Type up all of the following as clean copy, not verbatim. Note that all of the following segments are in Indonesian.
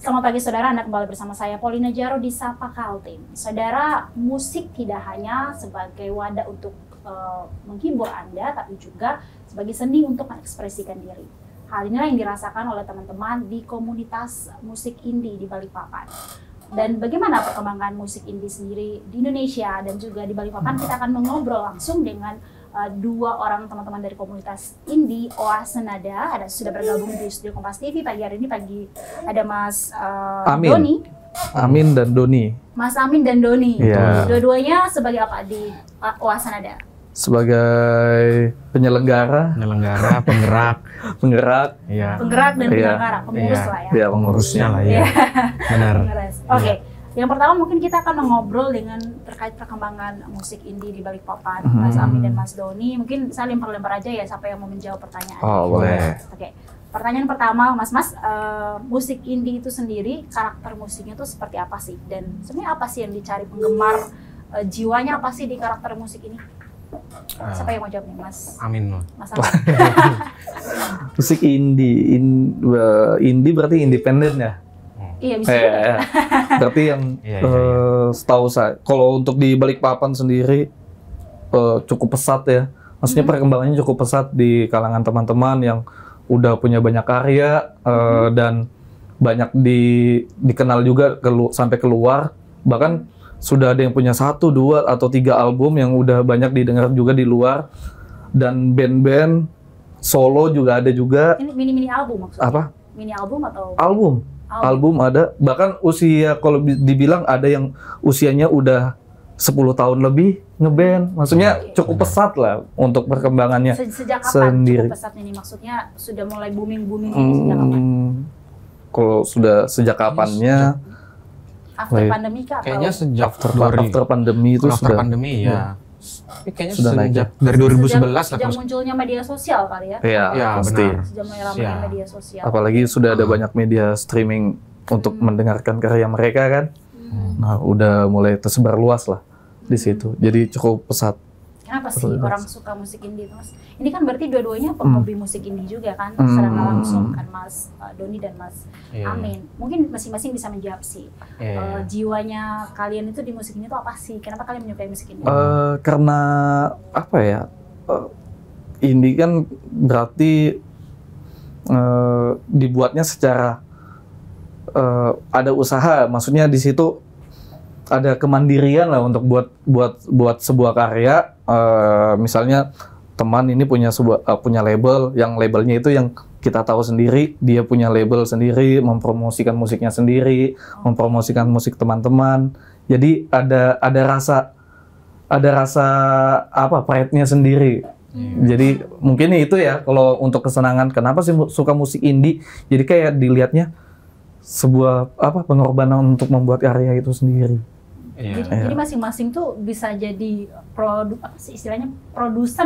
Selamat pagi saudara, Anda kembali bersama saya Paulina Jaro di Sapa Kaltim. Saudara, musik tidak hanya sebagai wadah untuk menghibur Anda, tapi juga sebagai seni untuk mengekspresikan diri. Hal inilah yang dirasakan oleh teman-teman di komunitas musik indie di Balikpapan. Dan bagaimana perkembangan musik indie sendiri di Indonesia dan juga di Balikpapan, kita akan mengobrol langsung dengan dua orang teman-teman dari komunitas indie Oase Nada. Sudah bergabung di studio Kompas TV pagi hari ini. Ada Mas Doni. Amin dan Doni. Mas Amin dan Doni. Yeah. Dua-duanya sebagai apa di Oase Nada? Sebagai penyelenggara, penggerak, iya. Penggerak dan penyelenggara, pengurus lah ya. Iya, pengurusnya lah ya. Benar. Oke. Yang pertama mungkin kita akan mengobrol dengan terkait perkembangan musik indie di Balikpapan. Mas Amin dan Mas Doni, mungkin saya lempar-lempar aja ya siapa yang mau menjawab pertanyaan. Oh, boleh. Oke. Pertanyaan pertama, Mas, musik indie itu sendiri, karakter musiknya itu seperti apa sih? Dan sebenarnya apa sih yang dicari penggemar, jiwanya apa sih di karakter musik ini? Siapa yang mau jawab nih, Mas? Amin. Mas Amin. Musik indie, indie berarti independen ya? Iya, bisa. Berarti yang setahu saya, kalau untuk di Balikpapan sendiri cukup pesat ya. Maksudnya perkembangannya cukup pesat di kalangan teman-teman yang udah punya banyak karya dan banyak dikenal juga sampai keluar. Bahkan sudah ada yang punya 1, 2, atau 3 album yang udah banyak didengar juga di luar. Dan band-band solo juga ada juga. Ini mini-mini album maksudnya? Apa? Mini album atau? Album ada. Bahkan usia kalau dibilang ada yang usianya udah 10 tahun lebih ngeband. Maksudnya cukup pesat lah untuk perkembangannya. Sejak kapan sendiri. Cukup pesat ini? Maksudnya sudah mulai booming ini sejak kapan? Kalau sudah sejak kapannya? After pandemi kah? Kayaknya sejak after pandemi itu after sudah. pandemi ya. Tapi kayaknya sudah sejak dari 2011 lah. Sejak munculnya media sosial kali ya? Iya, pasti. Benar. Sejak mulai ramai media sosial. Apalagi sudah ada banyak media streaming untuk mendengarkan karya mereka kan. Nah, udah mulai tersebar luas lah di situ. Jadi cukup pesat. Kenapa sih orang suka musik indie itu, Mas? Ini kan berarti dua-duanya penghobi musik indie juga kan? Secara nggak langsung kan Mas Doni dan Mas Amin. Mungkin masing-masing bisa menjawab sih. Jiwanya kalian itu di musik ini tuh apa sih? Kenapa kalian menyukai musik ini? Karena apa ya? Indie kan berarti dibuatnya secara ada usaha. Maksudnya di situ ada kemandirian lah untuk buat sebuah karya. Misalnya teman ini punya label, yang labelnya itu yang kita tahu sendiri, dia punya label sendiri, mempromosikan musiknya sendiri, mempromosikan musik teman-teman. Jadi ada rasa apa pride-nya sendiri. Jadi mungkin itu ya kalau untuk kesenangan. Kenapa sih suka musik indie? Jadi kayak dilihatnya sebuah pengorbanan untuk membuat karya itu sendiri. Jadi masing-masing tuh bisa jadi istilahnya produser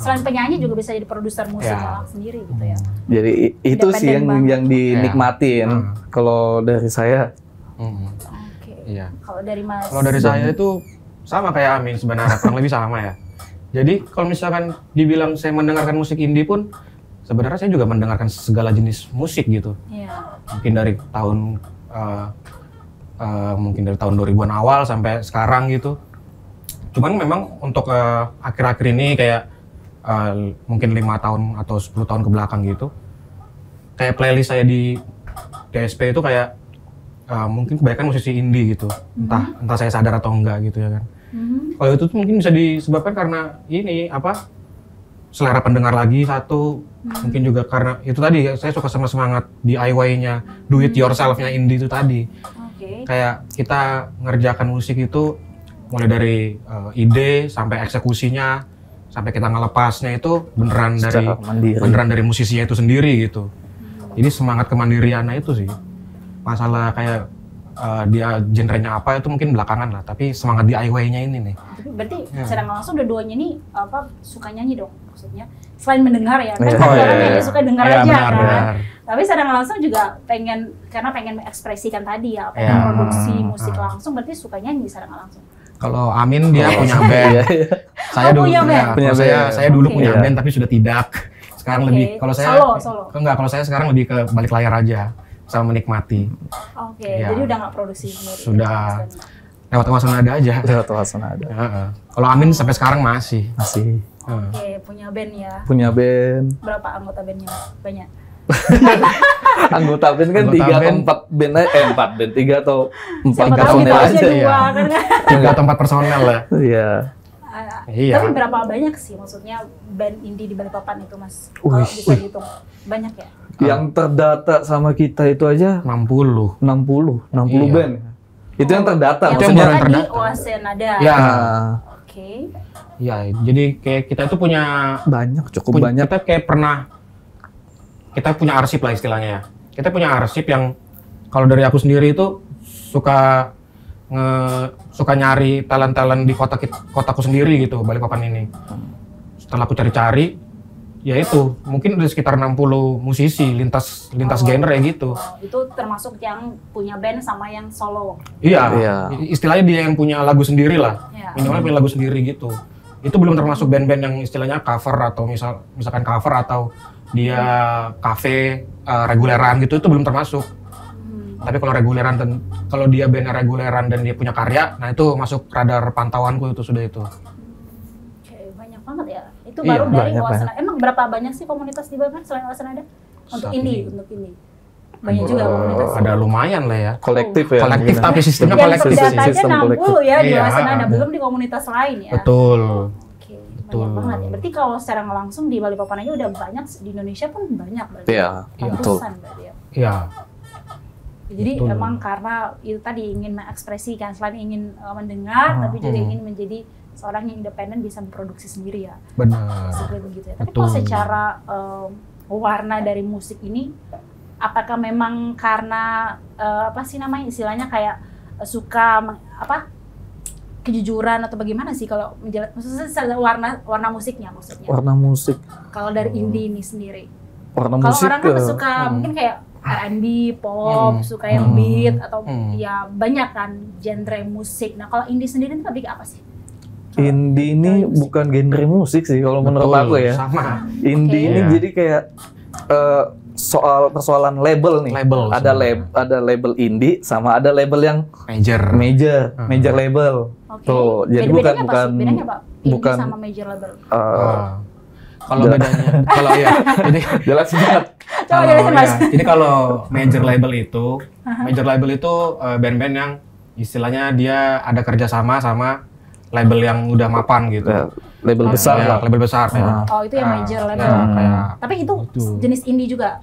selain penyanyi juga bisa jadi produser musik sendiri gitu ya. Jadi itu sih yang dinikmatin kalau dari saya. Kalau dari Mas? Kalau dari saya itu sama kayak Amin sebenarnya, kurang lebih sama ya. Jadi kalau misalkan dibilang saya mendengarkan musik indie pun sebenarnya saya juga mendengarkan segala jenis musik gitu. Mungkin dari tahun 2000-an awal sampai sekarang gitu. Cuman memang untuk akhir-akhir ini kayak mungkin 5 tahun atau 10 tahun ke belakang gitu, kayak playlist saya di DSP itu kayak mungkin kebanyakan musisi indie gitu. Entah saya sadar atau enggak gitu ya kan. Kalau itu tuh mungkin bisa disebabkan karena ini selera pendengar lagi satu. Mungkin juga karena itu tadi saya suka sama semangat DIY-nya, do it yourself-nya indie itu tadi. Kayak kita ngerjakan musik itu mulai dari ide sampai eksekusinya sampai kita ngelepasnya itu beneran dari musisinya itu sendiri gitu. Jadi semangat kemandiriannya itu sih. Masalah kayak dia genrenya apa itu mungkin belakangan lah, tapi semangat DIY-nya ini nih. Berarti secara langsung dua-duanya ini suka nyanyi dong maksudnya? Selain mendengar ya, kan orang suka dengar aja kan. Tapi secara langsung juga pengen mengekspresikan tadi ya, pengen produksi musik langsung, berarti suka nyanyi secara langsung. Kalau Amin dia punya band. Saya dulu punya band tapi sudah tidak. Sekarang Oke. lebih kalau saya Solo. kalau saya sekarang lebih ke balik layar aja sama menikmati. Oke, Iya. jadi udah nggak produksi sendiri. Sudah. Lewat wawasan ada aja. Lewat wawasan ada. Heeh. Kalau Amin sampai sekarang masih. Masih Oke, punya band ya. punya band. Berapa anggota bandnya? Banyak. Anggota band kan Anggota 3 atau band. 4 band aja, 4 band, 3 atau 4 Siapa tahu personel kita aja. aja ya. dua kan? Enggak tempat personel ya. Iya. Iya. Tapi berapa banyak sih maksudnya band indie di Balikpapan itu, Mas? Kalau Wih. bisa dihitung. Banyak ya? Yang terdata sama kita itu aja 60. 60 Iya. band. Itu yang terdata. Yang Itu yang Maksudnya baru terdata di terdata. Oase Nada. Ya. Oke. Ya, jadi kayak kita itu punya Cukup banyak. Kita kayak kita punya arsip lah istilahnya ya. Kita punya arsip yang kalau dari aku sendiri itu suka nyari talent-talent di kotaku sendiri gitu, Balikpapan ini. Setelah aku cari-cari, ya itu mungkin ada sekitar 60 musisi lintas genre gitu. Oh, itu termasuk yang punya band sama yang solo. Iya. Istilahnya dia yang punya lagu sendiri lah. Ya. Minimal punya lagu sendiri gitu. Itu belum termasuk band-band yang istilahnya cover atau misalkan cover atau dia cafe reguleran gitu, itu belum termasuk. Tapi kalau reguleran dan kalau dia band reguleran dan dia punya karya, nah itu masuk radar pantauanku itu sudah itu. Oke, banyak banget ya. Itu Iya, baru dari banyak, Oase Nada. Emang berapa banyak sih komunitas di Balikpapan selain Oase Nada? Untuk Saat indie, ini. untuk indie. Banyak juga komunitas. Ada lumayan lah ya. Kolektif ya. Kolektif mungkin. tapi sistemnya Yang kolektif terdata sih. aja Sistem 60 kolektif. ya di Iya, Oase Nada, ada. belum di komunitas lain ya. Betul. Oke, Betul. banyak banget ya. Berarti kalau secara nggak langsung di Balikpapan aja udah banyak, di Indonesia pun banyak berarti. Iya, betul. Ratusan berarti ya. Iya. Jadi Betul. emang karena itu tadi ingin mengekspresikan, selain ingin mendengar, tapi juga ingin menjadi seorang yang independen bisa memproduksi sendiri ya. Benar. Seperti begitu ya. Tapi kalau Betul. secara warna dari musik ini, apakah memang karena apa sih namanya istilahnya kayak suka kejujuran atau bagaimana sih kalau maksudnya warna musiknya maksudnya? Warna musik. Kalau dari indie ini sendiri. Warna Kalau musik. orang kan suka mungkin kayak R&B, pop, suka yang beat atau ya banyak kan genre musik. Nah kalau indie sendiri itu lebih ke apa sih? Indie ini bukan genre musik sih kalau menurut Betul, aku ya. sama. Indie Oke. ini Iya. jadi kayak soal persoalan label nih. Label Ada sebenarnya. ada label indie sama ada label yang Major. major label. Oke. Tuh, jadi Bedanya apa bukan sih? Bedanya apa? Indie bukan sama major label. Kalau bedanya, kalau ya, jadi jelasin banget. Coba jelasin, Mas. Jadi kalau major label itu band-band yang istilahnya dia ada kerjasama sama label yang udah mapan gitu. Ya, label besar Ya, lah. label besar. ya. Oh itu yang major label. Ya, kayak Tapi itu Itu. jenis indie juga.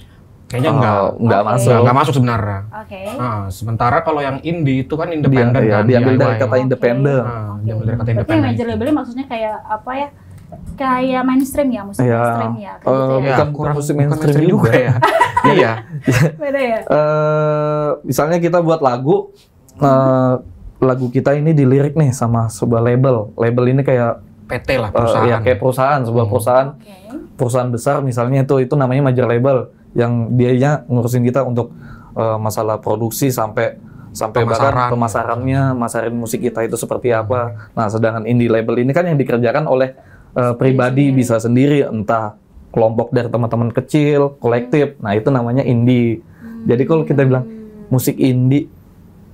kayaknya Enggak Oke. masuk. enggak masuk sebenarnya. Oke. Sementara kalau yang indie itu kan Dia, independen ya, kan. diambil dari DIY. kata independen. Diambil dari kata Berarti yang independen. major label maksudnya kayak apa ya? Kayak mainstream ya, musik Ya. mainstream ya. Kayak gitu ya. Bukan musik mainstream juga ya. Iya. Beda ya. Misalnya kita buat lagu, lagu kita ini dilirik nih sama sebuah label. Label ini kayak PT lah perusahaan. ya kayak perusahaan, sebuah perusahaan, Oke. perusahaan besar misalnya itu namanya major label yang dianya ngurusin kita untuk masalah produksi sampai bahkan pemasarannya, masarin musik kita itu seperti apa. Nah, sedangkan indie label ini kan yang dikerjakan oleh pribadi sendiri. bisa sendiri, entah kelompok dari teman-teman kecil, kolektif. Nah, itu namanya indie. Jadi kalau kita bilang musik indie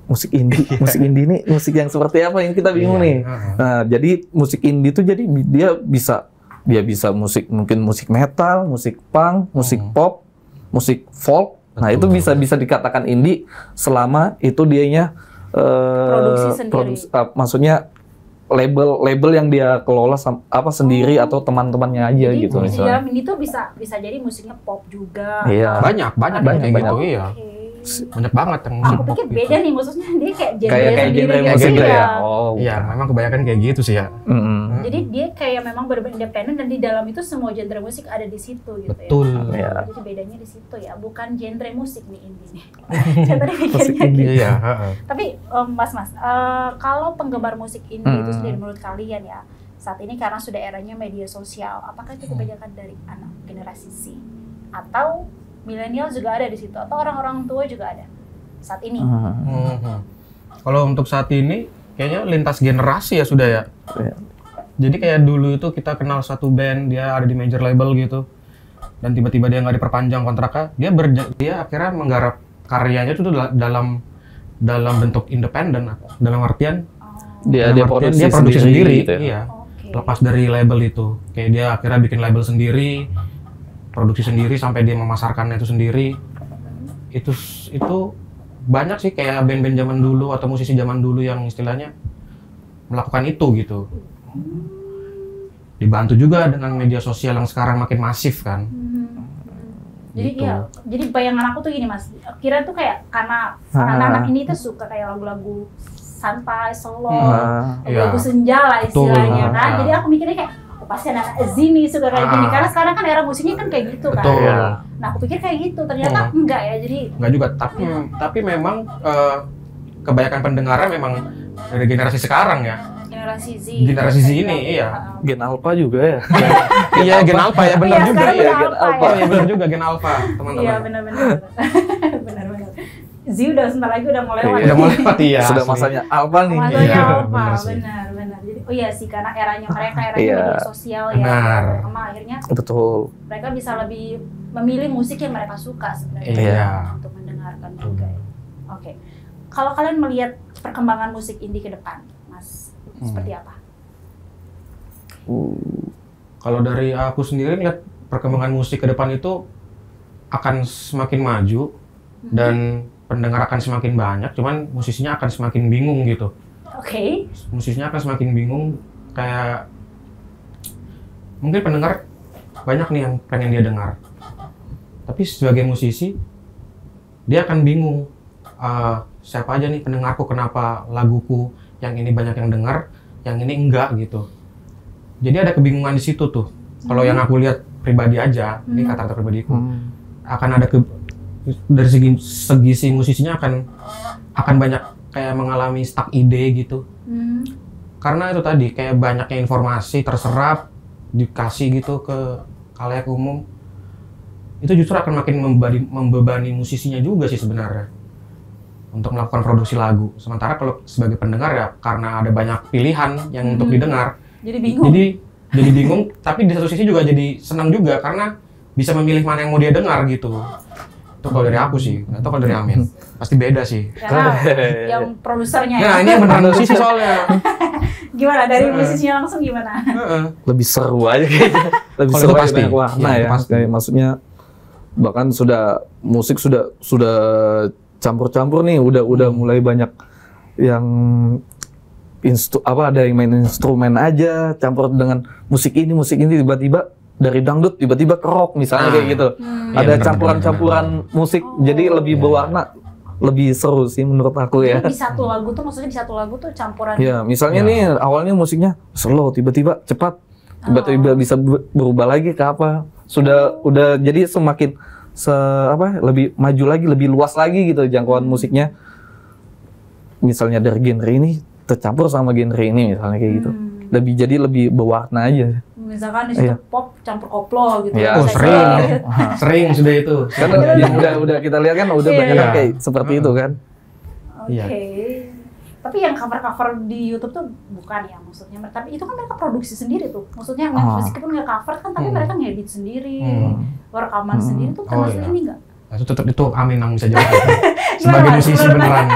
ini musik yang seperti apa yang kita bingung nih. Nah, jadi musik indie itu jadi dia bisa musik, mungkin musik metal, musik punk, musik pop, musik folk. Nah, itu bisa dikatakan indie selama itu dianya Produksi sendiri. maksudnya label yang dia kelola sendiri atau teman-temannya aja Jadi gitu musik misalnya. dalam indie tuh bisa jadi musiknya pop juga. Iya. Banyak Ada kayak yang gitu, pop. iya. Oke. Banyak banget yang musik Aku pop pikir gitu. beda nih, maksudnya dia kayak genre Kayak sendiri genre gitu. musik Iya. ya. Oh. Iya, memang kebanyakan kayak gitu sih ya. Mm-mm. Jadi dia kayak memang benar-benar independen dan di dalam itu semua genre musik ada di situ gitu Betul. ya. Iya. Jadi bedanya di situ ya, bukan genre musik nih indie nih. Saya tadi Musik mikirnya indie. gitu. Iya, heeh. Tapi Mas, kalau penggemar musik indie itu sendiri menurut kalian ya, saat ini karena sudah eranya media sosial, apakah itu kebanyakan dari anak generasi Z atau milenial juga ada di situ atau orang-orang tua juga ada saat ini? Kalau untuk saat ini kayaknya lintas generasi ya sudah ya. Iya. Jadi kayak dulu itu kita kenal satu band, dia ada di major label gitu. dan tiba-tiba dia nggak diperpanjang kontraknya, dia akhirnya menggarap karyanya itu dalam bentuk independen, dalam artian Dia dia produksi sendiri gitu ya. iya. Oke. Lepas dari label itu, kayak dia akhirnya bikin label sendiri, produksi sendiri sampai dia memasarkannya itu sendiri. Itu banyak sih kayak band-band zaman dulu atau musisi zaman dulu yang istilahnya melakukan itu gitu. Dibantu juga dengan media sosial yang sekarang makin masif kan. Jadi Gitu. iya, jadi bayangan aku tuh gini Mas, kira tuh kayak karena anak-anak ini tuh suka kayak lagu-lagu santai, slow, lagu Iya. senja lah istilahnya Betul, kan. iya. Jadi aku mikirnya kayak oh, pasti anak Zini suka kayak gini, Ah. karena sekarang kan era musiknya kan kayak gitu kan. Betul. Iya. Nah aku pikir kayak gitu, ternyata enggak ya. Jadi Enggak juga, tapi memang kebanyakan pendengarnya memang dari generasi sekarang ya. generasi Z. Generasi Z ini, iya. Gen Alpha juga ya. Iya, Gen Alpha ya, benar Iya, juga sekarang ya. Gen Gen Alpha Alpha ya. ya, benar juga Gen Alpha, teman-teman. Iya benar-benar. Benar-benar. Z udah sebentar lagi udah mulai lewat. Udah mulai lewat ya. Sudah asli. masanya Alpha nih. Masanya Iya, apa? benar sih. Benar. Jadi oh iya sih karena eranya mereka Iya. media sosial ya. Benar. Sama akhirnya Betul. mereka bisa lebih memilih musik yang mereka suka sebenarnya Iya. untuk mendengarkan juga. Ya. Oke. Kalau kalian melihat perkembangan musik indie ke depan, Mas, seperti apa? Kalau dari aku sendiri lihat perkembangan musik ke depan itu akan semakin maju dan pendengar akan semakin banyak, cuman musisinya akan semakin bingung gitu. Oke. Musisinya akan semakin bingung, kayak mungkin pendengar banyak nih yang pengen dia dengar. Tapi sebagai musisi dia akan bingung, siapa aja nih pendengarku, kenapa laguku yang ini banyak yang dengar, yang ini enggak gitu. Jadi ada kebingungan di situ tuh. Kalau yang aku lihat pribadi aja, ini kata-kata pribadiku, akan ada dari segi si musisinya akan banyak kayak mengalami stuck ide gitu. Karena itu tadi kayak banyaknya informasi terserap, dikasih gitu ke khalayak umum. Itu justru akan makin membebani musisinya juga sih sebenarnya untuk melakukan produksi lagu. Sementara kalau sebagai pendengar ya karena ada banyak pilihan yang untuk didengar, Jadi bingung. jadi bingung, tapi di satu sisi juga jadi senang juga karena bisa memilih mana yang mau dia dengar gitu. Itu kalau dari aku sih, atau kalau dari Amin pasti beda sih. Karena yang produsernya Nah ya. ini beneran musisi soalnya. Gimana dari musisinya langsung gimana? Lebih seru aja kayaknya. Lebih Kalau seru itu aja, pasti. banyak warna Iya, itu ya. pasti. Kayak maksudnya bahkan musik sudah campur-campur nih, udah mulai banyak yang ada yang main instrumen aja campur dengan musik ini tiba-tiba dari dangdut tiba-tiba ke rock misalnya kayak gitu. Iya, Ada benar, campuran-campuran musik jadi lebih berwarna, lebih seru sih menurut aku ya. Di satu lagu tuh maksudnya di satu lagu tuh campuran. Ya, misalnya nih awalnya musiknya slow, tiba-tiba cepat, tiba-tiba bisa berubah lagi ke apa. Udah jadi semakin lebih maju lagi, lebih luas lagi gitu jangkauan musiknya. Misalnya dari genre ini tercampur sama genre ini misalnya kayak gitu. Lebih berwarna aja. Misalkan di situ pop campur koplo gitu. Iya. Oh Bisa sering, gitu. sering sudah itu. Karena yang udah kita lihat kan udah banyak kan kayak seperti itu kan. Oke. Iya. Tapi yang cover-cover di YouTube tuh bukan ya maksudnya. Tapi itu kan mereka produksi sendiri tuh. Maksudnya meskipun nggak cover kan, tapi mereka ngedit sendiri, rekaman sendiri tuh termasuk iya. ini nggak? Nah, itu Amin yang bisa jawab. Sebagai musisi beneran.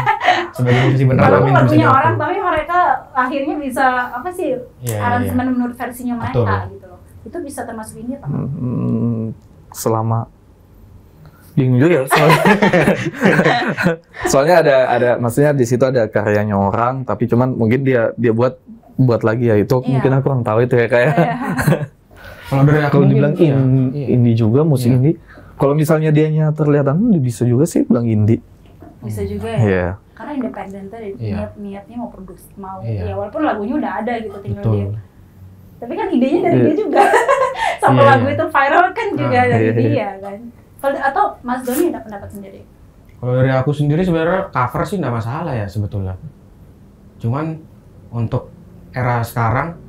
Sebagai musisi beneran Walaupun Amin yang bisa lagunya jawab. orang, tapi mereka akhirnya bisa apa sih Iya, aransemen menurut versinya mereka Betul. gitu loh. Itu bisa termasuk ini apa? Selama bingung juga ya, soalnya ada maksudnya di situ ada karyanya orang tapi cuman mungkin dia buat lagi ya itu mungkin aku kurang tahu itu ya kayak Kalau dari aku kalau mungkin, dibilang indie juga musik indie kalau misalnya dianya terlihat bisa juga sih bilang indie Bisa juga ya. Iya. Karena independen tuh niatnya mau produksi Iya. ya walaupun lagunya udah ada gitu tinggal Betul. dia. Tapi kan idenya dari dia juga. Sampai Iya, lagu iya. itu viral kan juga dari iya. dia kan. Atau Mas Doni ada pendapat sendiri? Kalau dari aku sendiri sebenarnya cover sih nggak masalah ya sebetulnya. Cuman untuk era sekarang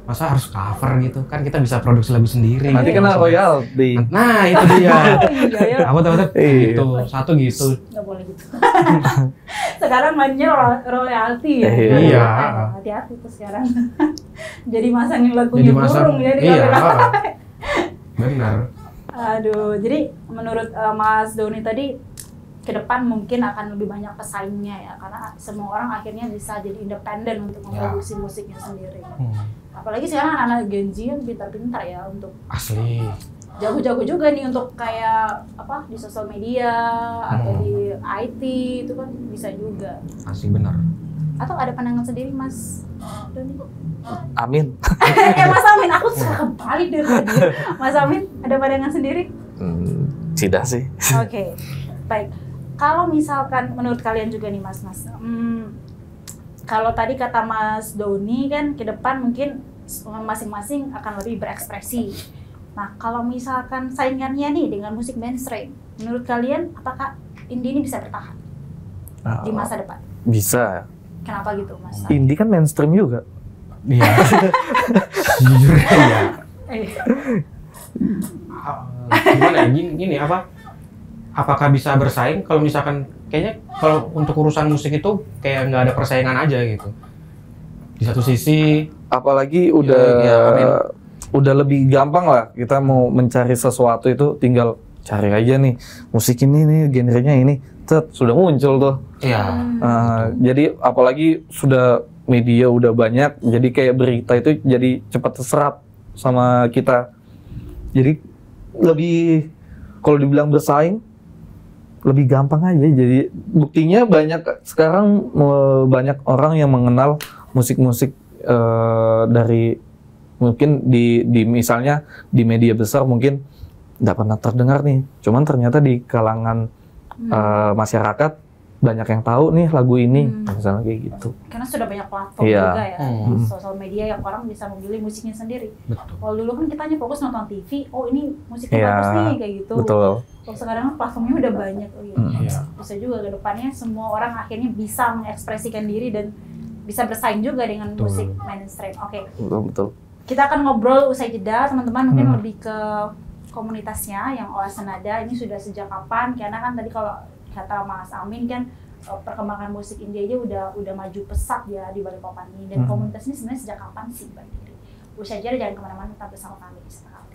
masa harus cover gitu kan kita bisa produksi lagu sendiri. Nanti gitu. kena royalti. Nah itu dia. Iya ya. Aku tahu Iya. gitu satu gitu. Nggak boleh gitu. Sekarang mainnya royalti ya. Iya. Hati-hati tuh sekarang. Jadi masangin lagunya Jadi masa burung ya di iya. kamera. Benar. Aduh, jadi menurut Mas Doni tadi ke depan mungkin akan lebih banyak pesaingnya ya, karena semua orang akhirnya bisa jadi independen untuk memproduksi musiknya sendiri. Apalagi sekarang anak-anak Gen Z yang pintar-pintar ya untuk Asli. jago-jago juga nih untuk kayak apa di sosial media atau di IT itu kan bisa juga. Asli benar. Atau ada pandangan sendiri Mas Doni? Amin. Mas Amin, aku suka kembali dari tadi. Mas Amin, ada pandangan sendiri? Tidak sih. Oke, baik. Kalau misalkan menurut kalian juga nih Mas, kalau tadi kata Mas Doni kan ke depan mungkin masing-masing akan lebih berekspresi. Nah, kalau misalkan saingannya nih dengan musik mainstream, menurut kalian apakah indie ini bisa bertahan di masa depan? Bisa. Kenapa gitu Mas? Indie kan mainstream juga. Iya. Jujurnya ya. Gimana ya? Gini apa? Apakah bisa bersaing? Kalau misalkan kayaknya kalau untuk urusan musik itu kayak nggak ada persaingan aja gitu. Di satu sisi, apalagi udah lebih gampang lah kita mau mencari sesuatu itu tinggal cari aja nih musik ini nih genrenya ini, sudah muncul tuh. iya. Jadi apalagi sudah media udah banyak, jadi kayak berita itu jadi cepat terserap sama kita. Jadi lebih kalau dibilang bersaing lebih gampang aja. Jadi buktinya sekarang banyak orang yang mengenal musik-musik dari mungkin di misalnya di media besar mungkin nggak pernah terdengar nih, cuman ternyata di kalangan masyarakat banyak yang tahu nih lagu ini, misalnya kayak gitu. Karena sudah banyak platform juga ya, sosial media yang orang bisa memilih musiknya sendiri. Betul. Kalau dulu kan kita hanya fokus nonton TV, oh ini musiknya bagus nih kayak gitu. Betul. Kalau sekarang kan platformnya udah banyak, bisa juga ke depannya semua orang akhirnya bisa mengekspresikan diri dan bisa bersaing juga dengan musik mainstream. Oke. Betul. Kita akan ngobrol usai jeda, teman-teman mungkin lebih ke komunitasnya yang Oas Senada ini sudah sejak kapan? Karena kan tadi kalau kata Mas Amin kan perkembangan musik India aja udah maju pesat ya di Balikpapan ini, dan komunitas ini sebenarnya sejak kapan sih berdiri? Usai jeda, jangan kemana-mana, tetap bersama kami di Sepak Altim.